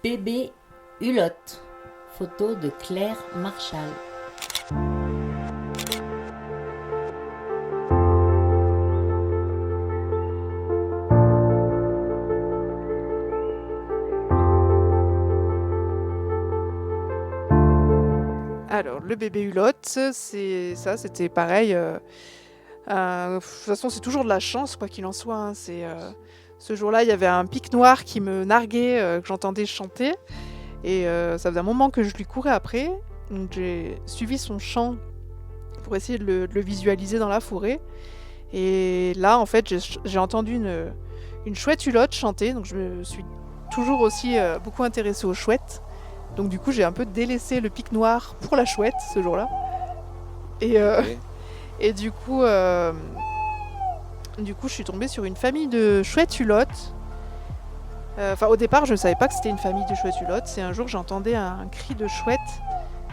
Bébé Hulotte. Photo de Claire Marchal. Alors, le bébé Hulotte, c'était pareil. De toute façon, c'est toujours de la chance, quoi qu'il en soit, hein. Ce jour-là, il y avait un pic noir qui me narguait, que j'entendais chanter. Et ça faisait un moment que je lui courais après. Donc, j'ai suivi son chant pour essayer de le visualiser dans la forêt. Et là, en fait, j'ai entendu une chouette Hulotte chanter. Donc, je me suis toujours aussi beaucoup intéressée aux chouettes. Donc, du coup, j'ai un peu délaissé le pic noir pour la chouette ce jour-là. Et, Ok. et du coup, je suis tombée sur une famille de chouettes Hulottes. Enfin, au départ, je ne savais pas que c'était une famille de chouettes Hulottes. C'est un jour, j'entendais un cri de chouette,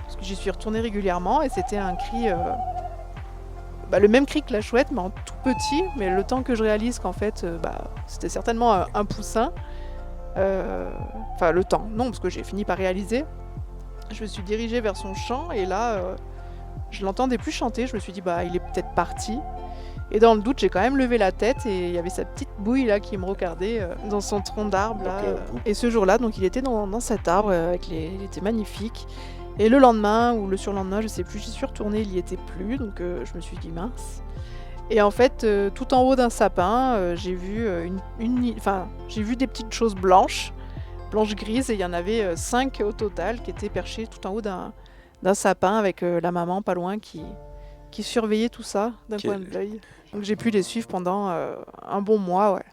parce que j'y suis retournée régulièrement, et c'était un cri, le même cri que la chouette, mais en tout petit. Mais le temps que je réalise qu'en fait, c'était certainement un poussin. Enfin, le temps, non, parce que j'ai fini par réaliser. Je me suis dirigée vers son chant, et là, je l'entendais plus chanter. Je me suis dit, il est peut-être parti. Et dans le doute, j'ai quand même levé la tête et il y avait sa petite bouille là qui me regardait dans son tronc d'arbre là. Ok. Et ce jour-là, donc il était dans cet arbre il était magnifique. Et le lendemain ou le surlendemain, je sais plus, j'y suis retournée, il y était plus, donc je me suis dit mince. Et en fait, tout en haut d'un sapin, j'ai vu j'ai vu des petites choses blanches, blanches grises, et il y en avait 5 au total qui étaient perchées tout en haut d'un sapin avec la maman pas loin qui surveillait tout ça d'un coin de l'œil. Donc j'ai pu les suivre pendant un bon mois, ouais.